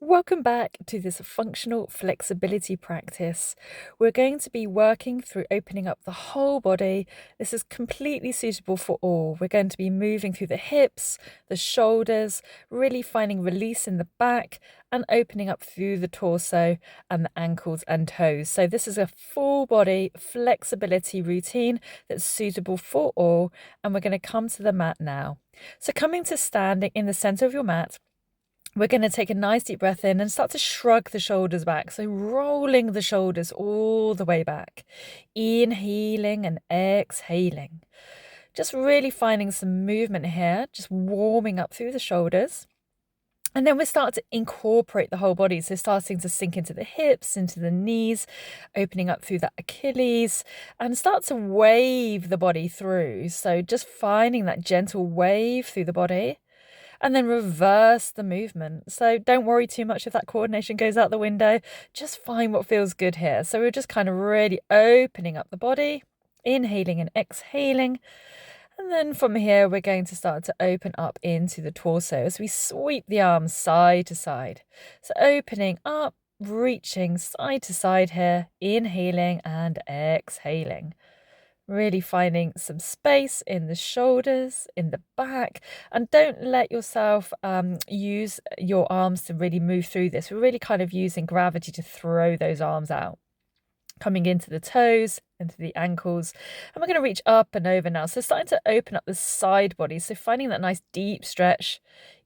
Welcome back to this functional flexibility practice. We're going to be working through opening up the whole body. This is completely suitable for all. We're going to be moving through the hips, the shoulders, really finding release in the back and opening up through the torso and the ankles and toes. So this is a full body flexibility routine that's suitable for all. And we're going to come to the mat now. So coming to standing in the center of your mat, we're going to take a nice deep breath in and start to shrug the shoulders back. So rolling the shoulders all the way back. Inhaling and exhaling. Just really finding some movement here. Just warming up through the shoulders. And then we start to incorporate the whole body. So starting to sink into the hips, into the knees, opening up through that Achilles, and start to wave the body through. So just finding that gentle wave through the body. And then reverse the movement. So don't worry too much if that coordination goes out the window. Just find what feels good here. So we're just kind of really opening up the body, inhaling and exhaling. And then from here, we're going to start to open up into the torso as we sweep the arms side to side. So opening up, reaching side to side here, inhaling and exhaling. Really finding some space in the shoulders, in the back, and don't let yourself use your arms to really move through this. We're really kind of using gravity to throw those arms out. Coming into the toes, into the ankles, and we're going to reach up and over now. So starting to open up the side body. So finding that nice deep stretch,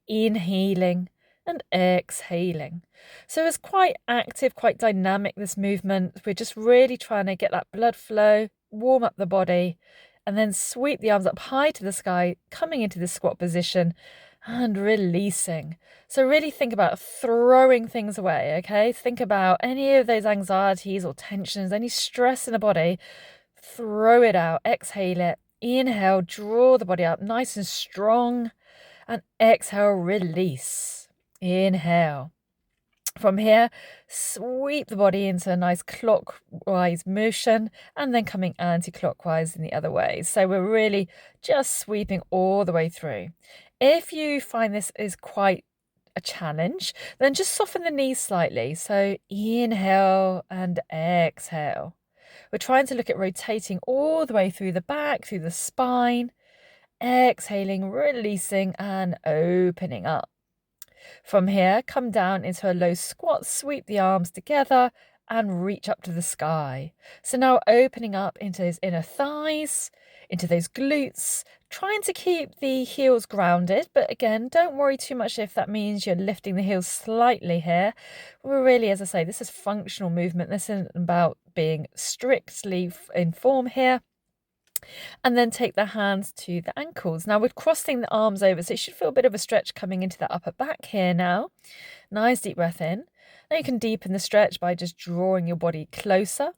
inhaling and exhaling. So it's quite active, quite dynamic, this movement. We're just really trying to get that blood flow, warm up the body, and then sweep the arms up high to the sky, coming into this squat position and releasing. So really think about throwing things away, okay? Think about any of those anxieties or tensions, any stress in the body, throw it out, exhale it, inhale, draw the body up nice and strong, and exhale, release. Inhale. From here, sweep the body into a nice clockwise motion and then coming anti-clockwise in the other way. So we're really just sweeping all the way through. If you find this is quite a challenge, then just soften the knees slightly. So inhale and exhale. We're trying to look at rotating all the way through the back, through the spine, exhaling, releasing and opening up. From here, come down into a low squat, sweep the arms together and reach up to the sky. So now opening up into those inner thighs, into those glutes, trying to keep the heels grounded. But again, don't worry too much if that means you're lifting the heels slightly here. We're really, as I say, this is functional movement. This isn't about being strictly in form here. And then take the hands to the ankles. Now we're crossing the arms over, so you should feel a bit of a stretch coming into the upper back here now. Nice deep breath in. Now you can deepen the stretch by just drawing your body closer.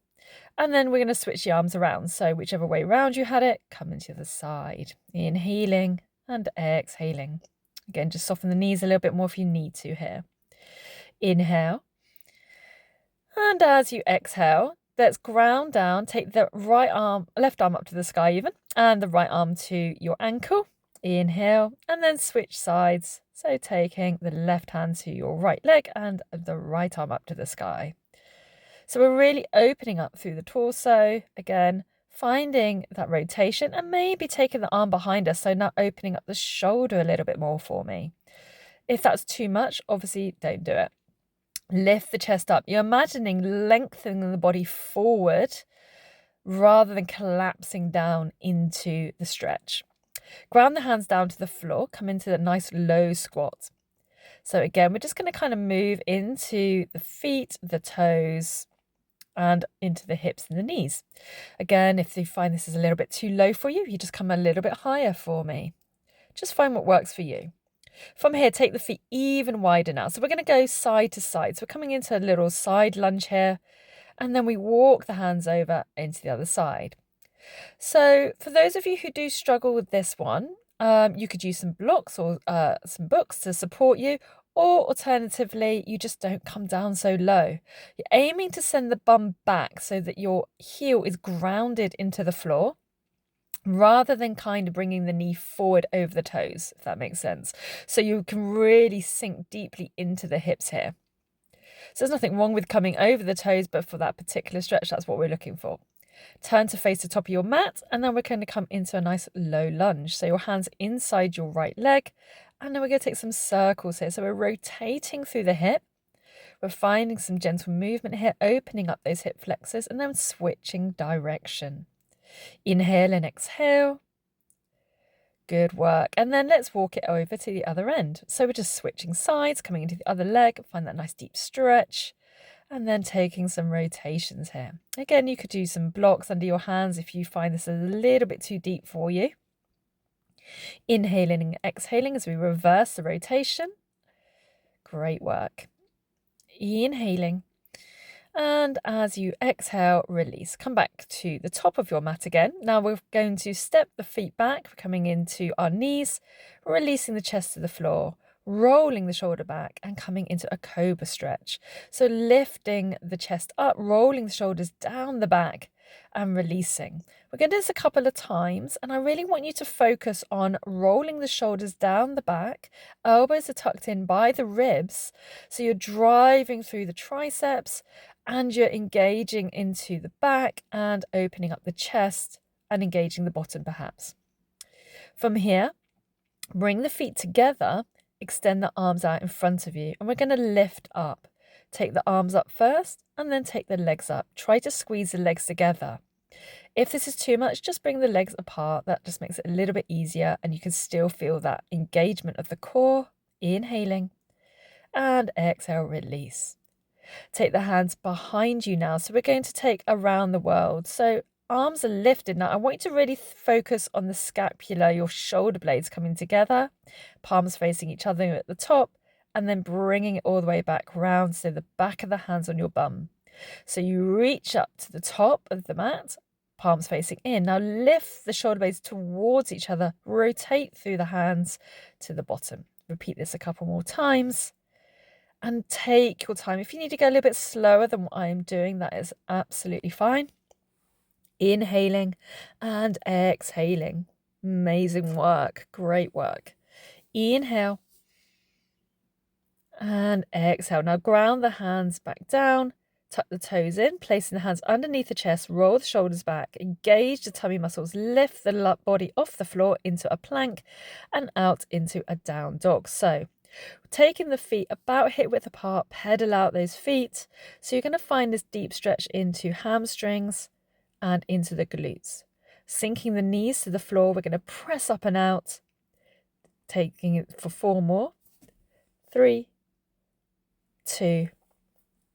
And then we're going to switch the arms around. So whichever way around you had it, come into the side. Inhaling and exhaling. Again, just soften the knees a little bit more if you need to here. Inhale. And as you exhale, let's ground down, take the left arm up to the sky even, and the right arm to your ankle. Inhale, and then switch sides. So taking the left hand to your right leg and the right arm up to the sky. So we're really opening up through the torso. Again, finding that rotation and maybe taking the arm behind us. So now opening up the shoulder a little bit more for me. If that's too much, obviously don't do it. Lift the chest up. You're imagining lengthening the body forward rather than collapsing down into the stretch. Ground the hands down to the floor. Come into a nice low squat. So again, we're just going to kind of move into the feet, the toes, and into the hips and the knees. Again, if you find this is a little bit too low for you, you just come a little bit higher for me. Just find what works for you. From here, take the feet even wider now. So we're going to go side to side. So we're coming into a little side lunge here. And then we walk the hands over into the other side. So for those of you who do struggle with this one, you could use some blocks or some books to support you. Or alternatively, you just don't come down so low. You're aiming to send the bum back so that your heel is grounded into the floor, rather than kind of bringing the knee forward over the toes, if that makes sense. So you can really sink deeply into the hips here. So there's nothing wrong with coming over the toes, but for that particular stretch, that's what we're looking for. Turn to face the top of your mat, and then we're going to come into a nice low lunge. So your hands inside your right leg, and then we're going to take some circles here. So we're rotating through the hip. We're finding some gentle movement here, opening up those hip flexors, and then switching direction. Inhale and exhale. Good work. And then let's walk it over to the other end. So we're just switching sides, coming into the other leg, find that nice deep stretch, and then taking some rotations here. Again, you could do some blocks under your hands if you find this a little bit too deep for you. Inhaling and exhaling as we reverse the rotation. Great work. Inhaling. And as you exhale, release. Come back to the top of your mat again. Now we're going to step the feet back, coming into our knees, releasing the chest to the floor, rolling the shoulder back and coming into a cobra stretch. So lifting the chest up, rolling the shoulders down the back and releasing. We're going to do this a couple of times, and I really want you to focus on rolling the shoulders down the back. Elbows are tucked in by the ribs, so you're driving through the triceps and you're engaging into the back and opening up the chest and engaging the bottom perhaps. From here, bring the feet together, extend the arms out in front of you, and we're going to lift up. Take the arms up first and then take the legs up. Try to squeeze the legs together. If this is too much, just bring the legs apart. That just makes it a little bit easier, and you can still feel that engagement of the core. Inhaling and exhale, release. Take the hands behind you now. So we're going to take around the world. So arms are lifted now. I want you to really focus on the scapula, your shoulder blades coming together, palms facing each other at the top, and then bringing it all the way back round. So the back of the hands on your bum. So you reach up to the top of the mat, palms facing in. Now lift the shoulder blades towards each other, rotate through the hands to the bottom. Repeat this a couple more times. And take your time. If you need to go a little bit slower than what I am doing, that is absolutely fine. Inhaling and exhaling. Amazing work. Great work. Inhale and exhale. Now ground the hands back down. Tuck the toes in, placing the hands underneath the chest, roll the shoulders back, engage the tummy muscles, lift the body off the floor into a plank and out into a down dog. So taking the feet about hip width apart, pedal out those feet. So you're going to find this deep stretch into hamstrings and into the glutes. Sinking the knees to the floor, we're going to press up and out. Taking it for 4 more. 3, 2,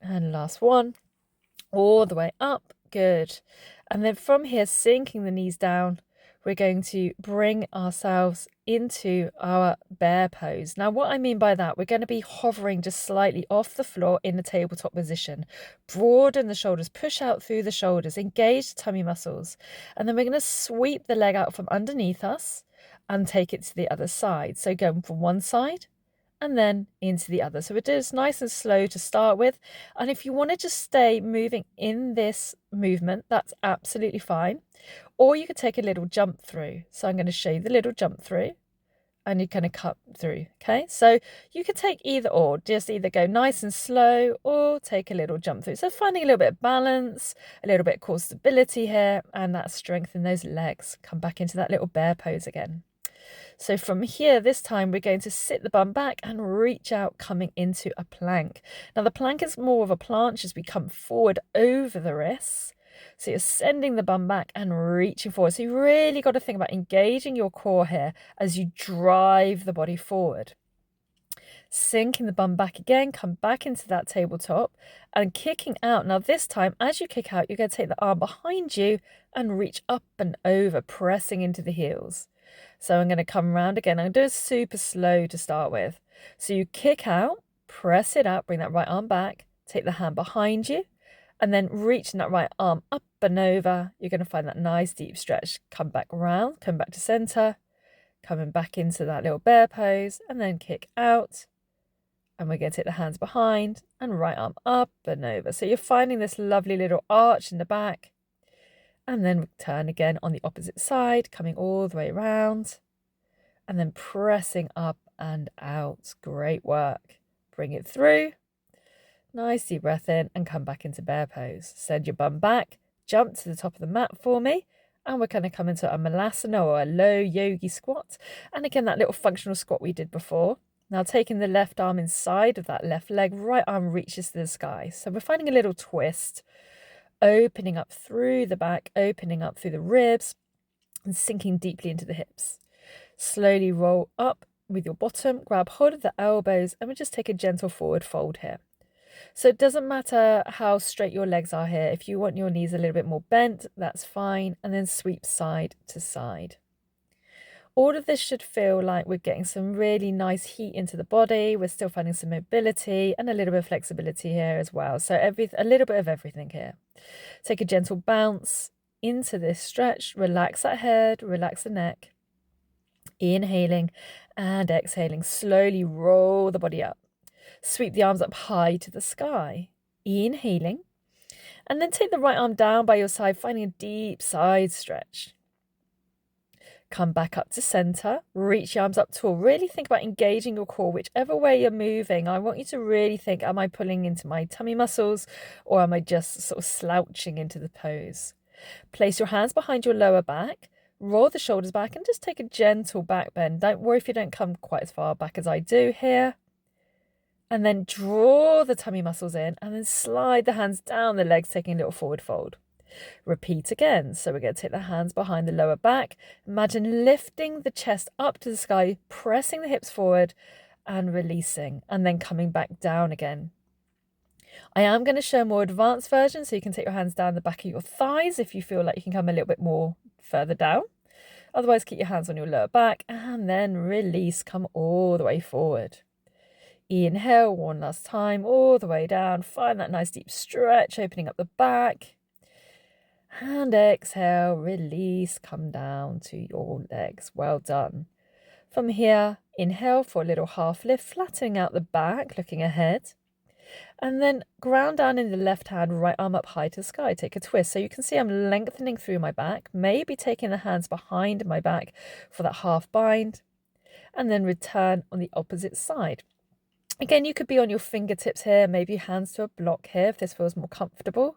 and last 1. All the way up. Good. And then from here, sinking the knees down, we're going to bring ourselves into our bear pose. Now, what I mean by that, we're going to be hovering just slightly off the floor in the tabletop position. Broaden the shoulders, push out through the shoulders, engage the tummy muscles. And then we're going to sweep the leg out from underneath us and take it to the other side. So going from one side and then into the other. So we do this nice and slow to start with. And if you want to just stay moving in this movement, that's absolutely fine. Or you could take a little jump through. So I'm going to show you the little jump through and you're going to cut through. Okay, so you could take either or, just either go nice and slow or take a little jump through. So finding a little bit of balance, a little bit of core stability here, and that strength in those legs. Come back into that little bear pose again. So from here, this time we're going to sit the bum back and reach out, coming into a plank. Now the plank is more of a planche as we come forward over the wrists. So you're sending the bum back and reaching forward. So you really got to think about engaging your core here as you drive the body forward. Sinking the bum back again, come back into that tabletop and kicking out. Now this time, as you kick out, you're going to take the arm behind you and reach up and over, pressing into the heels. So I'm going to come around again. I'm going to do it super slow to start with. So you kick out, press it up, bring that right arm back, take the hand behind you, and then reaching that right arm up and over. You're going to find that nice deep stretch. Come back around, come back to center, coming back into that little bear pose, and then kick out. And we're going to take the hands behind and right arm up and over. So you're finding this lovely little arch in the back. And then turn again on the opposite side, coming all the way around. And then pressing up and out. Great work. Bring it through. Nice deep breath in and come back into bear pose. Send your bum back, jump to the top of the mat for me. And we're going to come into a malasana or a low yogi squat. And again, that little functional squat we did before. Now taking the left arm inside of that left leg, right arm reaches to the sky. So we're finding a little twist, opening up through the back, opening up through the ribs, and sinking deeply into the hips. Slowly roll up with your bottom, grab hold of the elbows, and we just take a gentle forward fold here. So it doesn't matter how straight your legs are here. If you want your knees a little bit more bent, that's fine. And then sweep side to side. All of this should feel like we're getting some really nice heat into the body. We're still finding some mobility and a little bit of flexibility here as well. So a little bit of everything here. Take a gentle bounce into this stretch. Relax that head, relax the neck. Inhaling and exhaling. Slowly roll the body up. Sweep the arms up high to the sky. Inhaling. And then take the right arm down by your side, finding a deep side stretch. Come back up to center. Reach your arms up tall. Really think about engaging your core. Whichever way you're moving, I want you to really think, am I pulling into my tummy muscles or am I just sort of slouching into the pose? Place your hands behind your lower back. Roll the shoulders back and just take a gentle back bend. Don't worry if you don't come quite as far back as I do here. And then draw the tummy muscles in and then slide the hands down the legs, taking a little forward fold. Repeat again. So we're going to take the hands behind the lower back. Imagine lifting the chest up to the sky, pressing the hips forward and releasing, and then coming back down again. I am going to show a more advanced version, so you can take your hands down the back of your thighs if you feel like you can come a little bit more further down. Otherwise, keep your hands on your lower back and then release, come all the way forward. Inhale one last time, all the way down. Find that nice deep stretch, opening up the back. And exhale, release, come down to your legs. Well done. From here, inhale for a little half lift, flattening out the back, looking ahead. And then ground down in the left hand, right arm up high to the sky. Take a twist. So you can see I'm lengthening through my back, maybe taking the hands behind my back for that half bind. And then return on the opposite side. Again, you could be on your fingertips here, maybe hands to a block here if this feels more comfortable.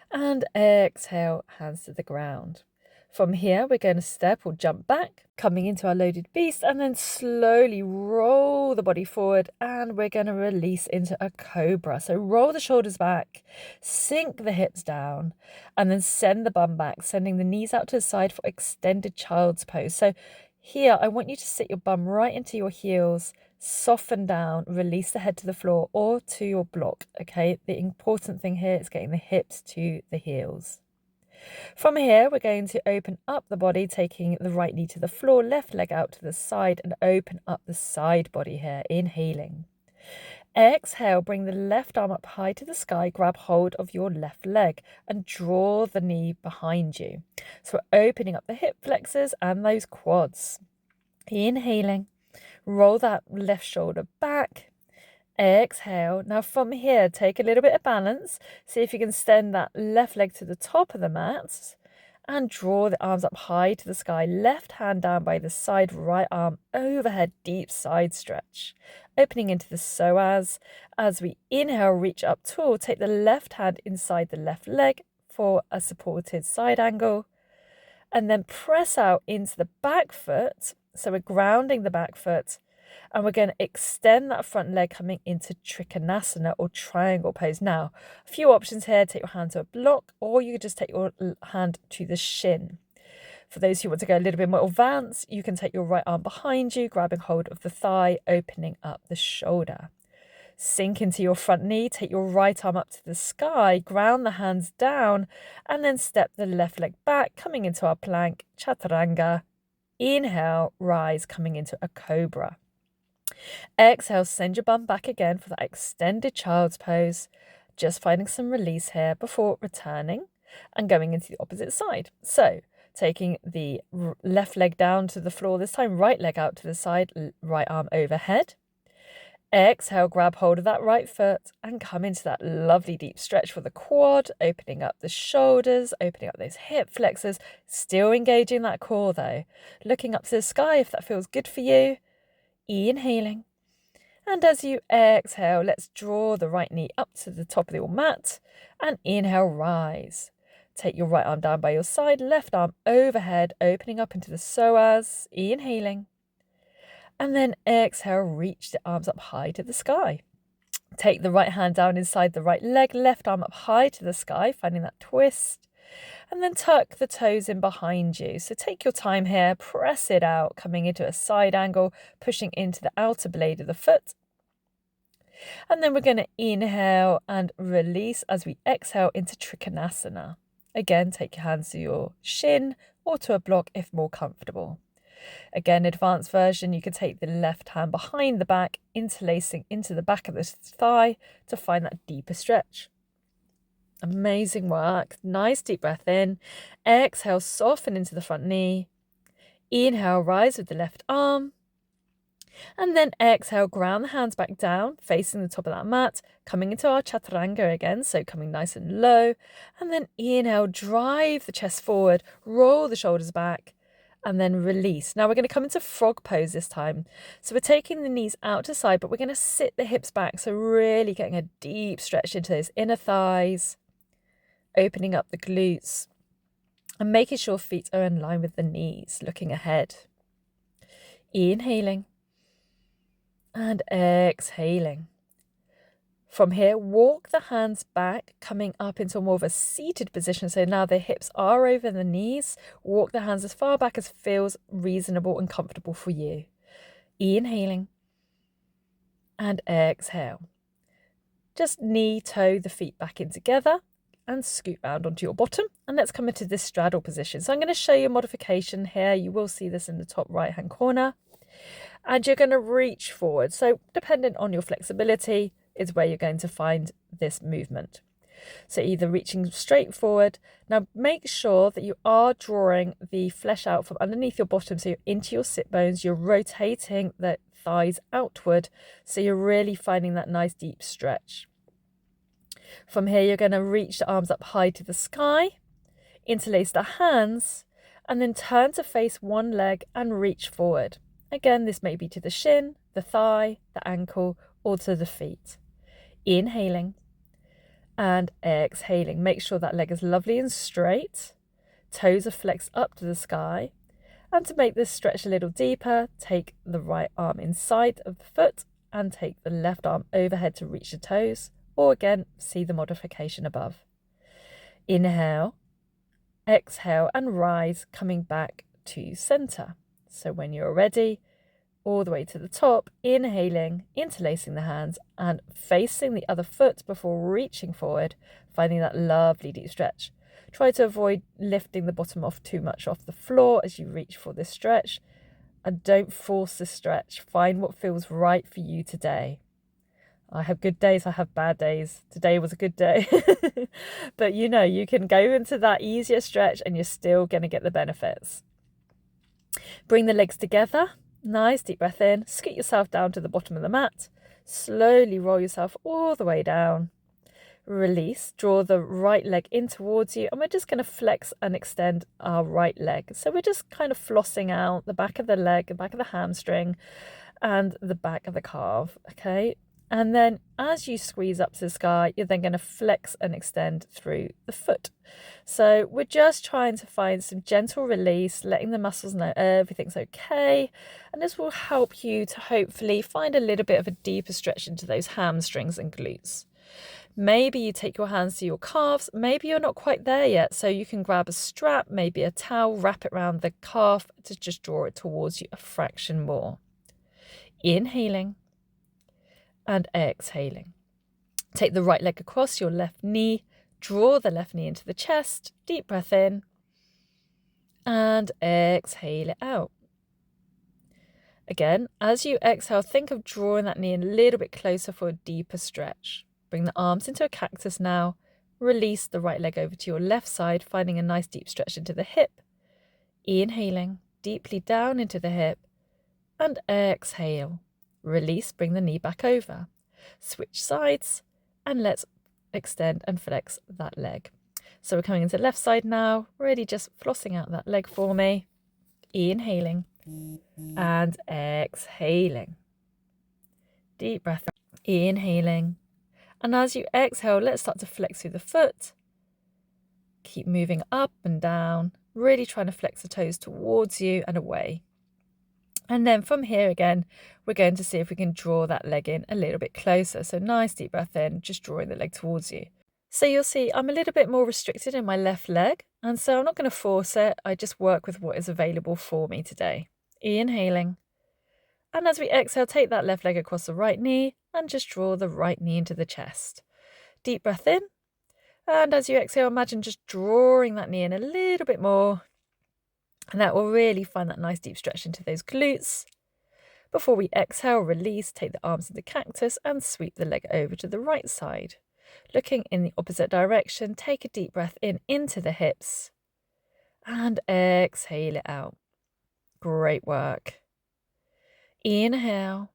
And exhale, hands to the ground. From here, we're going to step or jump back, coming into our loaded beast, and then slowly roll the body forward, and we're going to release into a cobra. So roll the shoulders back, sink the hips down, and then send the bum back, sending the knees out to the side for extended child's pose. So here, I want you to sit your bum right into your heels, soften down, release the head to the floor or to your block, okay? The important thing here is getting the hips to the heels. From here, we're going to open up the body, taking the right knee to the floor, left leg out to the side, and open up the side body here, inhaling. Exhale, bring the left arm up high to the sky, grab hold of your left leg and draw the knee behind you. So we're opening up the hip flexors and those quads. Inhaling, roll that left shoulder back. Exhale. Now from here, take a little bit of balance. See if you can extend that left leg to the top of the mat and draw the arms up high to the sky. Left hand down by the side, right arm overhead, deep side stretch. Opening into the psoas. As we inhale, reach up tall. Take the left hand inside the left leg for a supported side angle. And then press out into the back foot. So we're grounding the back foot. And we're going to extend that front leg coming into Trikonasana or triangle pose. Now, a few options here. Take your hand to a block or you could just take your hand to the shin. For those who want to go a little bit more advanced, you can take your right arm behind you, grabbing hold of the thigh, opening up the shoulder. Sink into your front knee, take your right arm up to the sky, ground the hands down, and then step the left leg back, coming into our plank, chaturanga. Inhale, rise, coming into a cobra. Exhale, send your bum back again for that extended child's pose. Just finding some release here before returning and going into the opposite side. So, taking the left leg down to the floor, this time right leg out to the side, right arm overhead. Exhale, grab hold of that right foot and come into that lovely deep stretch for the quad, opening up the shoulders, opening up those hip flexors, still engaging that core though. Looking up to the sky if that feels good for you. Inhaling And as you exhale, let's draw the right knee up to the top of your mat and inhale, rise. Take your right arm down by your side, left arm overhead, opening up into the psoas, inhaling. And then exhale, reach the arms up high to the sky. Take the right hand down inside the right leg, left arm up high to the sky, finding that twist. And then tuck the toes in behind you. So take your time here, press it out, coming into a side angle, pushing into the outer blade of the foot. And then we're going to inhale and release as we exhale into Trikonasana. Again, take your hands to your shin or to a block if more comfortable. Again, advanced version, you can take the left hand behind the back, interlacing into the back of the thigh to find that deeper stretch. Amazing work. Nice deep breath in. Exhale, soften into the front knee. Inhale, rise with the left arm. And then exhale, ground the hands back down, facing the top of that mat, coming into our chaturanga again, so coming nice and low. And then inhale, drive the chest forward, roll the shoulders back, and then release. Now we're going to come into frog pose this time. So we're taking the knees out to side, but we're going to sit the hips back, so really getting a deep stretch into those inner thighs, opening up the glutes, and making sure feet are in line with the knees, looking ahead. Inhaling. And exhaling. From here, walk the hands back, coming up into more of a seated position. So now the hips are over the knees. Walk the hands as far back as feels reasonable and comfortable for you. Inhaling and exhale. Just knee, toe the feet back in together and scoot round onto your bottom. And let's come into this straddle position. So I'm going to show you a modification here. You will see this in the top right hand corner. And you're going to reach forward. So dependent on your flexibility is where you're going to find this movement. So either reaching straight forward. Now make sure that you are drawing the flesh out from underneath your bottom. So you're into your sit bones. You're rotating the thighs outward. So you're really finding that nice deep stretch. From here, you're going to reach the arms up high to the sky. Interlace the hands. And then turn to face one leg and reach forward. Again, this may be to the shin, the thigh, the ankle, or to the feet. Inhaling and exhaling. Make sure that leg is lovely and straight. Toes are flexed up to the sky. And to make this stretch a little deeper, take the right arm inside of the foot and take the left arm overhead to reach the toes. Or again, see the modification above. Inhale, exhale, and rise, coming back to center. So when you're ready, all the way to the top, inhaling, interlacing the hands and facing the other foot before reaching forward, finding that lovely deep stretch. Try to avoid lifting the bottom off too much off the floor as you reach for this stretch. And don't force the stretch. Find what feels right for you today. I have good days, I have bad days. Today was a good day. But you can go into that easier stretch and you're still going to get the benefits. Bring the legs together. Nice deep breath in. Scoot yourself down to the bottom of the mat. Slowly roll yourself all the way down. Release. Draw the right leg in towards you. And we're just going to flex and extend our right leg. So we're just kind of flossing out the back of the leg, the back of the hamstring, and the back of the calf. Okay. And then as you squeeze up to the sky, you're then going to flex and extend through the foot. So we're just trying to find some gentle release, letting the muscles know everything's okay. And this will help you to hopefully find a little bit of a deeper stretch into those hamstrings and glutes. Maybe you take your hands to your calves. Maybe you're not quite there yet. So you can grab a strap, maybe a towel, wrap it around the calf to just draw it towards you a fraction more. Inhaling. And exhaling. Take the right leg across your left knee, draw the left knee into the chest, deep breath in, and exhale it out. Again, as you exhale, think of drawing that knee a little bit closer for a deeper stretch. Bring the arms into a cactus now, release the right leg over to your left side, finding a nice deep stretch into the hip. Inhaling deeply down into the hip, and exhale. Release, bring the knee back over. Switch sides and let's extend and flex that leg. So we're coming into the left side now, really just flossing out that leg for me. Inhaling and exhaling. Deep breath, inhaling. And as you exhale, let's start to flex through the foot. Keep moving up and down, really trying to flex the toes towards you and away. And then from here again, we're going to see if we can draw that leg in a little bit closer. So nice deep breath in, just drawing the leg towards you. So you'll see I'm a little bit more restricted in my left leg, and so I'm not going to force it. I just work with what is available for me today. Inhaling. And as we exhale, take that left leg across the right knee and just draw the right knee into the chest. Deep breath in. And as you exhale, imagine just drawing that knee in a little bit more. And that will really find that nice deep stretch into those glutes. Before we exhale, release, take the arms of the cactus and sweep the leg over to the right side. Looking in the opposite direction, take a deep breath in into the hips and exhale it out. Great work. Inhale.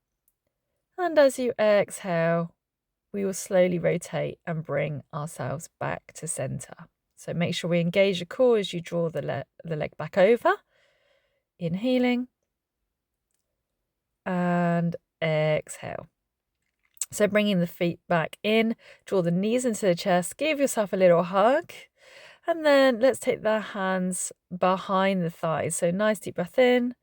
And as you exhale, we will slowly rotate and bring ourselves back to center. So make sure we engage the core as you draw the leg back over. Inhaling. And exhale. So bringing the feet back in, draw the knees into the chest, give yourself a little hug. And then let's take the hands behind the thighs. So nice deep breath in,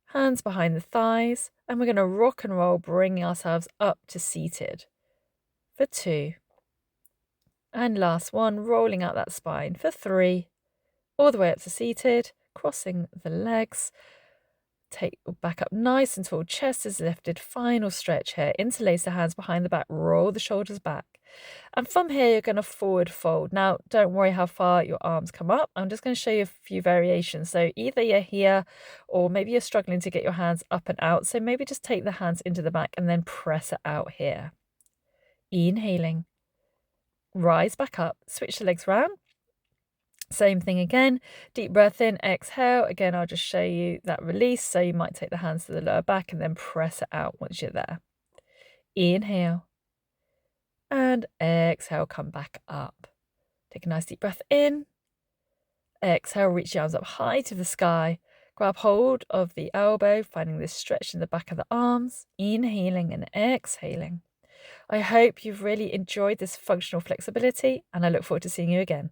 hands behind the thighs. And we're going to rock and roll, bringing ourselves up to seated for 2. And last one, rolling out that spine for 3. All the way up to seated, crossing the legs. Take back up nice and tall, chest is lifted, final stretch here. Interlace the hands behind the back, roll the shoulders back. And from here, you're going to forward fold. Now, don't worry how far your arms come up. I'm just going to show you a few variations. So either you're here or maybe you're struggling to get your hands up and out. So maybe just take the hands into the back and then press it out here. Inhaling. Rise back up, switch the legs round. Same thing again, deep breath in, exhale. Again, I'll just show you that release. So you might take the hands to the lower back and then press it out once you're there. Inhale. And exhale, come back up. Take a nice deep breath in. Exhale, reach the arms up high to the sky. Grab hold of the elbow, finding this stretch in the back of the arms. Inhaling and exhaling. I hope you've really enjoyed this functional flexibility, and I look forward to seeing you again.